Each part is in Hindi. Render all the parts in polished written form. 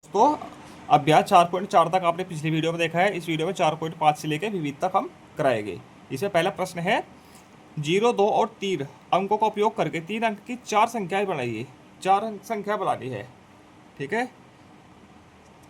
तो अभ्यास 4.4 तक आपने पिछली वीडियो में देखा है। इस वीडियो में 4.5 से लेकर विविध तक हम कराएंगे। इसमें पहला प्रश्न है 0, 2 और 3 अंकों का उपयोग करके 3 अंक की 4 संख्याएं बनाइए। 4 अंक संख्या बनानी है, ठीक है।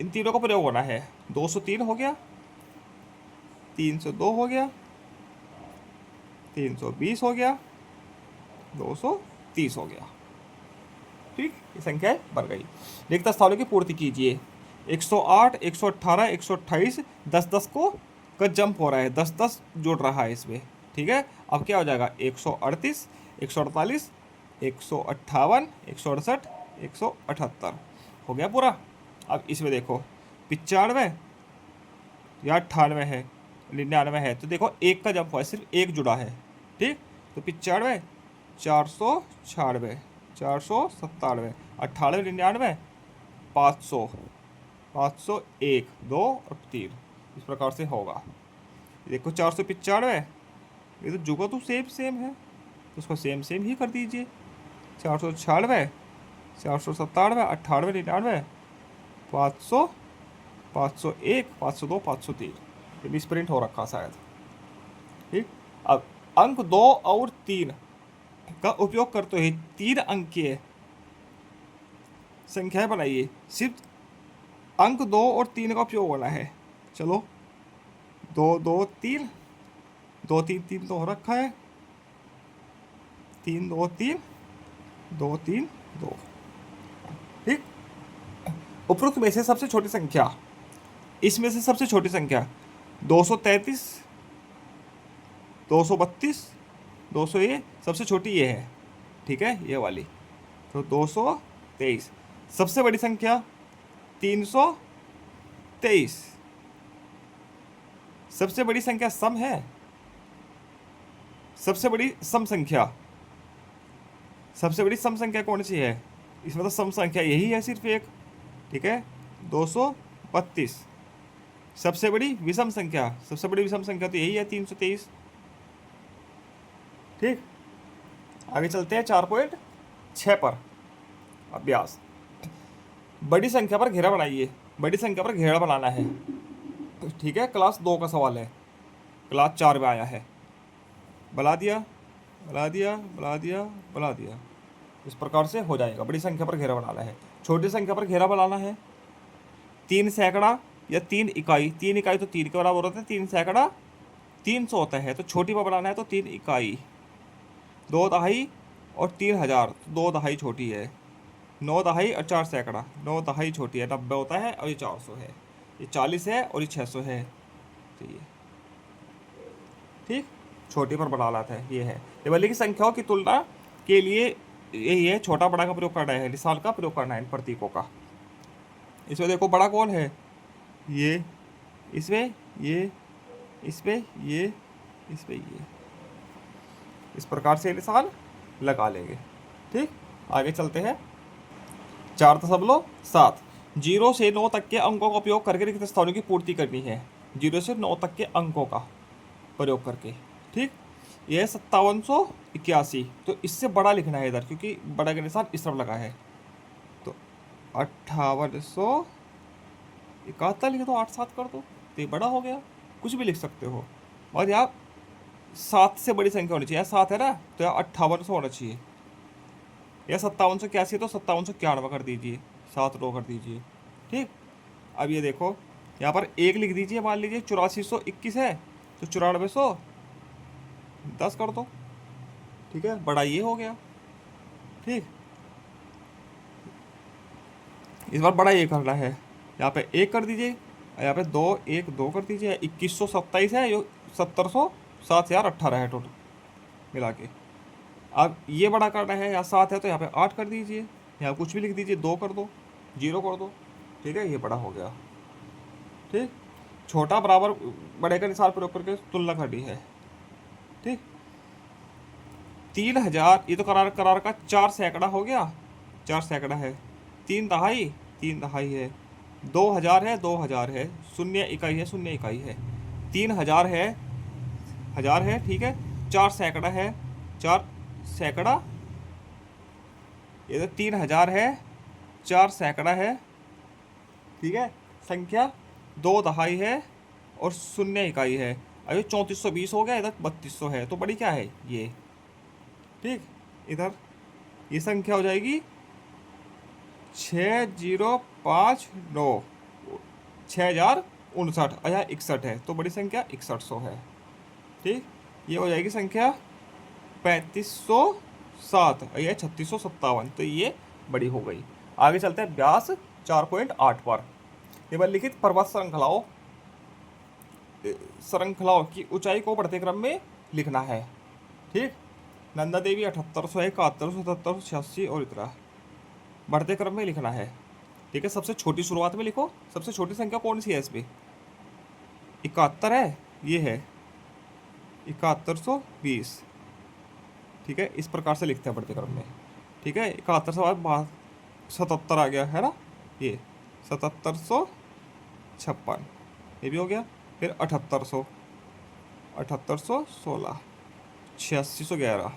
इन तीनों का प्रयोग होना है। 203 हो गया, 302 हो गया, 320 हो गया, 230 हो गया। ठीक, ये संख्याएं बन गई। रिक्त स्थानों की पूर्ति कीजिए। 108, 118, 128, 10-10 को जंप हो रहा है, 10-10 जुड़ रहा है इसमें। ठीक है, अब क्या हो जाएगा 138, 148, 158, 168, 178 हो गया पूरा। अब इसमें देखो 95 या 98 है, 99 है, तो देखो एक का जंप हुआ है, सिर्फ एक जुड़ा है। ठीक, तो 95, 496, 497, 98, 99, 500, 500, 1, 2 और 3, इस प्रकार से होगा। देखो 495, ये तो जुगा तो सेम सेम है, तो उसको सेम सेम ही कर दीजिए। 496, 497, 98, 99, 500, 501, 502, 503, ये भी स्प्रिंट हो रखा शायद। ठीक, अब अंक 2 और 3 का उपयोग करते हुए 3 अंकीय संख्याएं बनाइए। सिर्फ अंक 2 और 3 का उपयोग होना है। चलो 2, 2, 3, 2, 3, 3 तो हो रखा है, 3, 2, 3, 2, 3, 2। ठीक, उपरोक्त में से सबसे छोटी संख्या, इसमें से सबसे छोटी संख्या 233, 232, 200, ये सबसे छोटी ये है। ठीक है, ये वाली, तो 223। सबसे बड़ी संख्या 323। सबसे बड़ी संख्या सम है, सबसे बड़ी सम संख्या, सबसे बड़ी सम संख्या कौन सी है? इसमें तो सम संख्या यही है, सिर्फ एक। ठीक है, 232। सबसे बड़ी विषम संख्या, सबसे बड़ी विषम संख्या तो यही है, 323। ठीक, आगे चलते हैं 4.6 पर। अभ्यास, बड़ी संख्या पर घेरा बनाइए। बड़ी संख्या पर घेरा बनाना है। ठीक है, क्लास 2 का सवाल है, क्लास 4 में आया है। बना दिया, बना दिया, बना दिया, बना दिया, इस प्रकार से हो जाएगा। बड़ी संख्या पर घेरा बनाना है। छोटी संख्या पर घेरा बनाना है। 3 सैकड़ा या 3 इकाई, 3 इकाई तो 3 के बराबर होता है, 3 सैकड़ा 300 होता है, तो छोटी पर बनाना है तो 3 इकाई। 2 दहाई और 3000, 2 दहाई छोटी है। 9 दहाई और 4 सैकड़ा, 9 दहाई छोटी है, 90 होता है, और ये 400 है, ये 40 है और ये 600 है। तो ये ठीक, छोटी पर बना लाता है, ये है। टेबल की संख्याओं की तुलना के लिए यही है, छोटा बड़ा का प्रयोग करना है, निशान का प्रयोग करना है इन प्रतीकों का। इसमें देखो बड़ा कौन है, ये, इसमें ये, इसमें ये, इसमें ये, इस प्रकार से निशान लगा लेंगे। ठीक, आगे चलते हैं। 4.7 0 से 9 तक के अंकों का उपयोग करके रिक्त स्थानों की पूर्ति करनी है। 0 से 9 तक के अंकों का प्रयोग करके। ठीक, यह 5781, तो इससे बड़ा लिखना है इधर, क्योंकि बड़ा का निशान इस तरफ लगा है। तो 5871 लिख दो, 8-7 कर दो, तो ये बड़ा हो गया। कुछ भी लिख सकते हो, और यहाँ 7 से बड़ी संख्या होनी चाहिए। 7 है ना, तो यहाँ 5800 होना चाहिए। या 5781 तो 5791 कर दीजिए, 7 रो कर दीजिए। ठीक, अब ये देखो यहाँ पर 1 लिख दीजिए। मान लीजिए 8421 है, तो 9410 कर दो। ठीक है, बड़ा ये हो गया। ठीक, इस बार बड़ा ये करना है, यहाँ पे 1 कर दीजिए, यहाँ पे 2, 1, 2 कर दीजिए। 2127 है, ये 1700, 7018 है टोटल मिला के। अब ये बड़ा करना है, यहाँ 7 है तो यहाँ पे 8 कर दीजिए, यहाँ कुछ भी लिख दीजिए, 2 कर दो, 0 कर दो। ठीक है, ये बड़ा हो गया। ठीक, छोटा बराबर बड़े का निशान प्रयोग करके तुलना करनी है। ठीक, 3000, ये तो करार करार का 4 सैकड़ा हो गया, 4 सैकड़ा है। 3 दहाई, 3 दहाई है। 2000 है, 2000 है। 0 इकाई है, 0 इकाई है। 3000 है, 1000 है। ठीक है, 4 सैकड़ा है, 4 सैकड़ा, ये तो 3000 है, 4 सैकड़ा है, ठीक है। संख्या 2 दहाई है और 0 इकाई है। अब ये 3420 हो गया, इधर 3200 है, तो बड़ी क्या है ये। ठीक, इधर ये संख्या हो जाएगी 6059, 6059, या 61 है, तो बड़ी संख्या 6100 है। ठीक, ये हो जाएगी संख्या 3507, या 3657, तो ये बड़ी हो गई। आगे चलते हैं व्यास 4.8 पर। निम्नलिखित पर्वत श्रृंखलाओं की ऊंचाई को बढ़ते क्रम में लिखना है। ठीक, नंदा देवी 7800 है, 7100, 7700, 86 और इतना बढ़ते क्रम में लिखना है। ठीक है, सबसे छोटी शुरुआत में लिखो। सबसे छोटी संख्या कौन सी है इसमें, 71 है, ये है 7120। ठीक है, इस प्रकार से लिखते हैं बढ़ते क्रम में। ठीक है, 71 से बाद 77 आ गया है ना, ये 7756, ये भी हो गया। फिर 7800, 7816, 8611,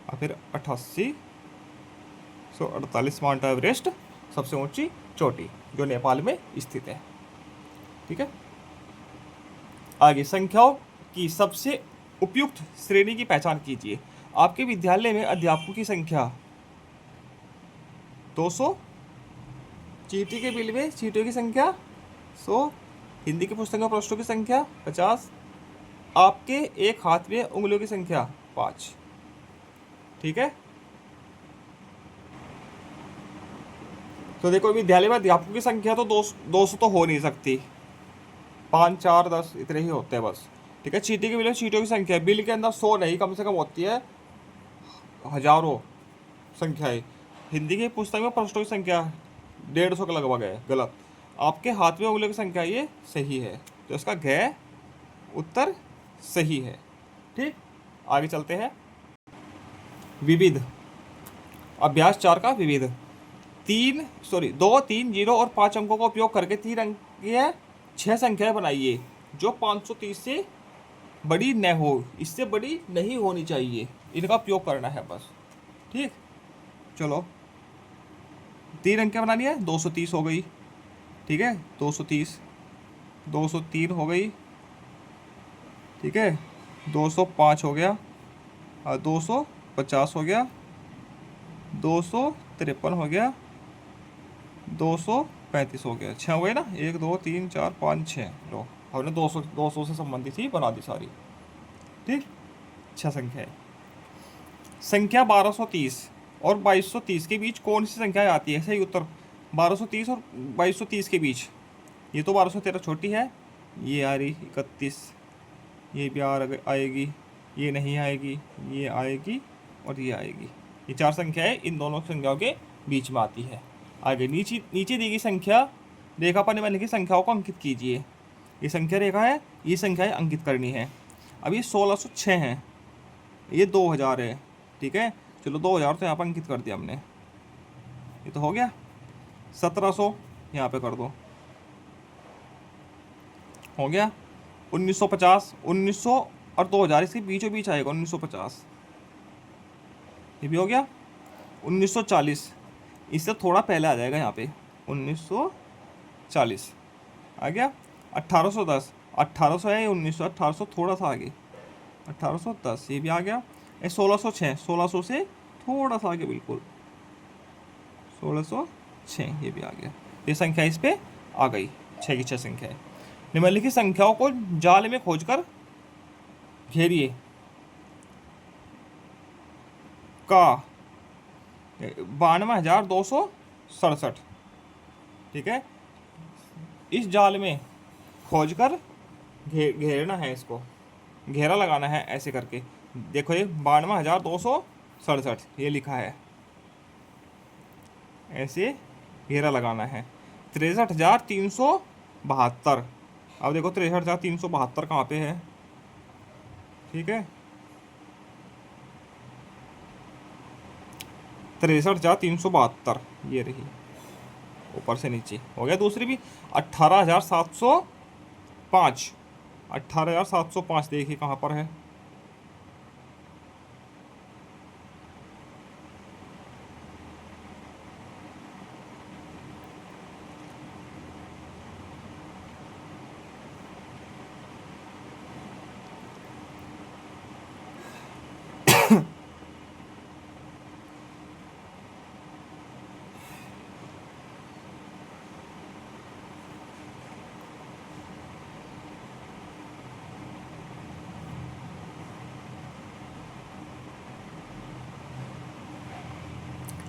और फिर 8848 माउंट एवरेस्ट सबसे ऊंची चोटी जो नेपाल में स्थित है। ठीक है, आगे संख्याओं की सबसे उपयुक्त श्रेणी की पहचान कीजिए। आपके विद्यालय में अध्यापकों की संख्या 200, चीटी के बिल में चीटियों की संख्या 100, हिंदी की पुस्तकों में पृष्ठों की संख्या 50, आपके एक हाथ में उंगलियों की संख्या 5। ठीक है, तो देखो विद्यालय में अध्यापकों की संख्या तो 200 तो हो नहीं सकती, 5 4 10 इतने ही होते हैं बस। ठीक है, चीटी के बिल में चीटियों की संख्या, बिल के अंदर 100 नहीं, कम से कम होती है हजारों संख्याएं। हिंदी की पुस्तक में पृष्ठों की संख्या 150 के लगभग है, गलत। आपके हाथ में उंगलियों की संख्या, ये सही है, तो इसका घ उत्तर सही है। ठीक, आगे चलते हैं। विविध, अभ्यास 4 का विविध। 2 3 0 और 5 अंकों का उपयोग करके 3 अंकीय 6 संख्याएं बनाइए जो 530 से बड़ी न हो, इससे बड़ी नहीं होनी चाहिए, इनका उपयोग करना है बस। ठीक, चलो 3 अंकें बनानी है। 230 हो गई, ठीक है, 230, 203 हो गई, ठीक है, 205 हो गया, और 250 हो गया, 253 हो गया, 235 हो गया। 6 हो गए ना, 1 2 3 4 5 6, लो हमने 200 से संबंधित ही बना दी सारी। ठीक, 6 संख्या है। संख्या 1230 और 2230 के बीच कौन सी संख्या आती है। सही उत्तर 1230 और 2230 के बीच। ये तो 1213 छोटी है, ये आ रही 31, ये भी आएगी, ये नहीं आएगी, ये आएगी और ये आएगी। ये 4 संख्याएं इन दोनों संख्याओं के बीच में आती है। आगे नीचे दी गई संख्या रेखा पर निम्नलिखित संख्याओं को अंकित कीजिए। ये संख्या रेखा है, ये संख्याएं अंकित करनी है। अब ये 1606 है, ये 2000 है। ठीक है, चलो 2000 तो यहाँ पर अंकित कर दिया हमने, ये तो हो गया। 1700 यहाँ पे कर दो, हो गया। 1950, 1900 और 2000 इसके बीचों बीच आएगा 1950, ये भी हो गया। 1940 इससे थोड़ा पहले आ जाएगा यहाँ पे, 1940 आ गया। 1810, 1800 है, 1900, 1800 थोड़ा सा आगे, 1810 ये भी आ गया। 1606, 1600 से थोड़ा सा आगे बिल्कुल, 1606 ये भी आ गया। ये संख्या इस पे आ गई, 6 की 6 संख्या है। निम्नलिखित संख्याओं को जाल में खोजकर घेरिए। का 92,267, ठीक है, इस जाल में खोजकर घेरना है, इसको घेरा लगाना है ऐसे करके। देखो ये 92,267 ये लिखा है, ऐसे घेरा लगाना है। 63,372, अब देखो 63,372 कहाँ पे है। ठीक है, 63,372 ये रही, ऊपर से नीचे हो गया। दूसरी भी 18,705, 18,705 देखिए कहाँ पर है।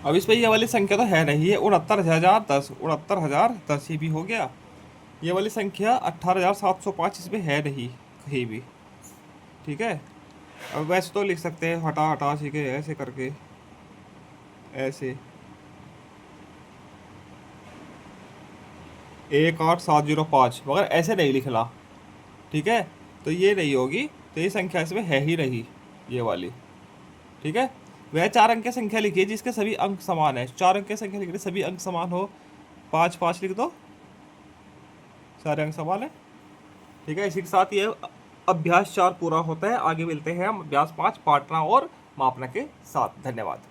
अब इस पे ये वाली संख्या तो है नहीं है, 69,010, 69,010 ये भी हो गया। ये वाली संख्या 18,705 इसमें है नहीं कहीं भी। ठीक है, अब वैसे तो लिख सकते हैं हटा हटा ठीक है ऐसे करके, ऐसे 18705, मगर ऐसे नहीं लिखना। ठीक है, तो ये नहीं होगी, तो ये संख्या इसमें है ही नहीं, ये वाली। ठीक है, वह 4 अंक की संख्या लिखिए जिसके सभी अंक समान है। 4 अंक की संख्या लिख रहे, सभी अंक समान हो, 5 5 लिख दो, सारे अंक समान है। ठीक है, इसी के साथ ये अभ्यास 4 पूरा होता है। आगे मिलते हैं हम अभ्यास 5 पाटना और मापना के साथ। धन्यवाद।